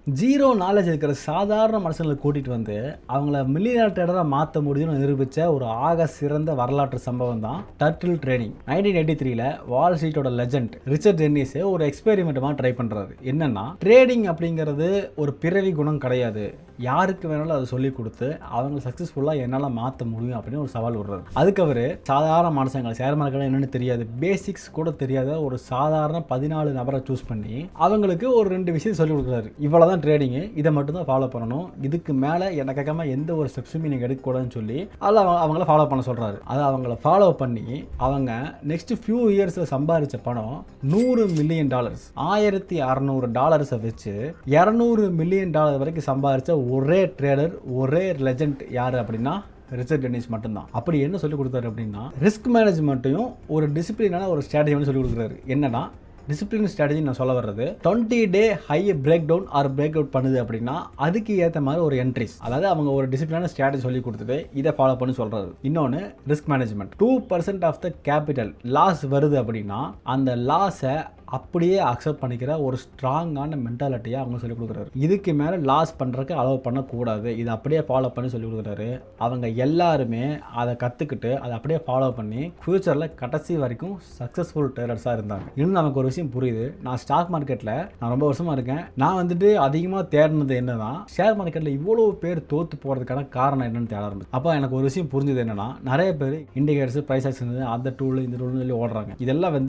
Zero knowledge இருக்கிற சாதாரண மனுஷங்களை கூட்டிகிட்டு வந்து அவங்கள மில்லியனர் ட்ரேடராக மாற்ற முடியும்னு நிரூபித்த ஒரு ஆக சிறந்த வரலாற்று சம்பவம் தான் டர்ட்டில் ட்ரேடிங். 1983 வால் ஸ்ட்ரீட்டோட லெஜண்ட் ரிச்சர்ட் டென்னிஸ் ஒரு எக்ஸ்பெரிமெண்ட்டமாக ட்ரை பண்ணுறாரு. என்னன்னா, ட்ரேடிங் அப்படிங்கிறது ஒரு பிறவி குணம் கிடையாது, யாருக்கு வேணாலும் அதை சொல்லி கொடுத்து அவங்க சக்ஸஸ்ஃபுல்லாக என்னால் மாற்ற முடியும் அப்படின்னு ஒரு சவால் விடுறாரு. அதுக்கு அவர் சாதாரண மனுஷங்களை, ஷேர் மார்க்கெட் என்னென்னு தெரியாது, பேசிக்ஸ் கூட தெரியாத ஒரு சாதாரண 14 நபரை சூஸ் பண்ணி அவங்களுக்கு ஒரு 2 விஷயத்தை சொல்லிக் கொடுக்குறாரு. இவ்வளோதான் ட்ரேடிங்கு, இதை மட்டும் தான் ஃபாலோ பண்ணணும், இதுக்கு மேலே எனக்காக எந்த ஒரு ஸ்டெப்ஸுமே நீங்கள் எடுக்கக்கூடாதுன்னு சொல்லி அதில் அவங்கள ஃபாலோ பண்ண சொல்கிறாரு. அதை அவங்கள ஃபாலோ பண்ணி அவங்க நெக்ஸ்ட் ஃபியூ இயர்ஸில் சம்பாதிச்ச பணம் $100 மில்லியன், $1600 வச்சு $200 மில்லியன் வரைக்கும் சம்பாதிச்ச ஒரே ட்ரேடர், ஒரே லெஜண்ட் யாரு அப்படின்னா ரிச்சர்ட் டென்னிஸ் மட்டும்தான். அப்படி என்ன சொல்லி கொடுத்தாரு அப்படின்னா, ரிஸ்க் மேனேஜ்மெண்ட்டையும் ஒரு டிசிப்ளினான ஒரு ஸ்ட்ராட்டஜி சொல்லி கொடுக்குறாரு. என்னன்னா, டிசிப்ளின் ஸ்ட்ராட்டஜி நான் சொல்ல வர்றது 20 day high break down or break out பண்ணுது அப்படின்னா அதுக்கு ஏற்ற மாதிரி ஒரு என்ட்ரிஸ், அதாவது அவங்க ஒரு டிசிப்ளினான ஸ்ட்ராட்டஜி சொல்லி கொடுத்துட்டு இதை ஃபாலோ பண்ணி சொல்றாரு. இன்னொன்று risk management. 2% of the capital loss வருது அப்படின்னா அந்த லாஸை அப்படியே அக்செப்ட் பண்ணிக்கிற ஒரு ஸ்ட்ராங்கான மென்டாலிட்டியாக அவங்க சொல்லிக் கொடுக்குறாரு. இதுக்கு மேலே லாஸ் பண்ணுறதுக்கு அலோவ் பண்ணக்கூடாது, இதை அப்படியே ஃபாலோ பண்ணி சொல்லிக் கொடுக்குறாரு. அவங்க எல்லாருமே அதை கற்றுக்கிட்டு அதை அப்படியே ஃபாலோ பண்ணி ஃப்யூச்சரில் கடைசி வரைக்கும் சக்ஸஸ்ஃபுல் ட்ரேடர்ஸாக இருந்தாங்க. இன்னும் நமக்கு ஒரு விஷயம் புரியுது. நான் ஸ்டாக் மார்க்கெட்டில் நான் ரொம்ப வருஷமாக இருக்கேன். நான் அதிகமாக தேடினது என்னன்னா, ஷேர் மார்க்கெட்டில் இவ்வளோ பேர் தோற்று போகிறதுக்கான காரணம் என்னன்னு தேட ஆரம்பிச்சு. அப்போ எனக்கு ஒரு விஷயம் புரிஞ்சது என்னன்னா, நிறைய பேர் இண்டிகேட்டர்ஸ், ப்ரைஸ் ஆக்ஷன், அந்த டூல் இந்த டூல்னு சொல்லி ஓடுறாங்க. இதெல்லாம்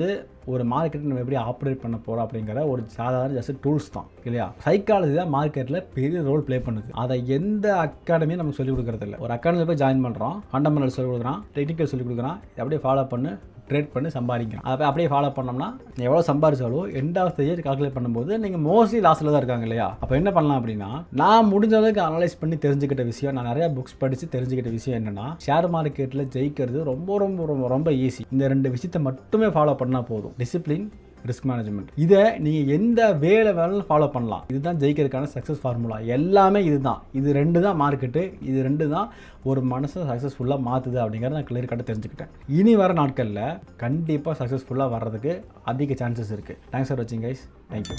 ஒரு மார்க்கெட் நம்ம எப்படி ஆப்ரேட் பண்ண போகிறோம் அப்படிங்கிற ஒரு சாதாரண ஜஸ்ட் டூல்ஸ் தான் இல்லையா. சைக்காலஜி தான் மார்க்கெட்டில் பெரிய ரோல் ப்ளே பண்ணுது. அதை எந்த அகாடமியும் நமக்கு சொல்லிக் கொடுக்கறது இல்லை. ஒரு அகாடமியில் போய் ஜாயின் பண்ணுறோம், ஃபண்டமெண்டல் சொல்லிக் கொடுக்குறான், டெக்னிக்கல் சொல்லிக் கொடுக்குறான், அப்படியே ஃபாலோ பண்ணு, ட்ரேட் பண்ணி சம்பாதிக்கலாம். அதை அப்படியே ஃபாலோ பண்ணோம்னா எவ்வளோ சம்பாதிச்சாலும் end of the year calculate பண்ணும்போது நீங்கள் மோஸ்ட்லி லாஸில் தான் இருக்காங்க இல்லையா. அப்போ என்ன பண்ணலாம் அப்படின்னா, நான் முடிஞ்ச அளவுக்கு அனலைஸ் பண்ணி தெரிஞ்சுக்கிட்ட விஷயம், நான் நிறைய புக்ஸ் படித்து தெரிஞ்சுக்கிட்ட விஷயம் என்னன்னா, ஷேர் மார்க்கெட்டில் ஜெயிக்கிறது ரொம்ப ரொம்ப ரொம்ப ரொம்ப ஈஸி. இந்த 2 விஷயத்தை மட்டுமே ஃபாலோ பண்ணால் போதும். Discipline, risk management. இதை நீங்கள் எந்த வேலை வேணாலும் ஃபாலோ பண்ணலாம். இதுதான் ஜெயிக்கிறதுக்கான சக்ஸஸ் ஃபார்முலா. எல்லாமே இதுதான். இது 2 தான் மார்க்கெட்டு, இது 2 தான் ஒரு மனசை சக்ஸஸ்ஃபுல்லாக மாற்றுது அப்படிங்கிறத நான் கிளியர் கட்டாக தெரிஞ்சுக்கிட்டேன். இனி வர நாட்களில் கண்டிப்பாக சக்ஸஸ்ஃபுல்லாக வர்றதுக்கு அதிக சான்சஸ் இருக்குது. தேங்க்ஸ் ஃபார் வாட்சிங் கைஸ். தேங்க்யூ.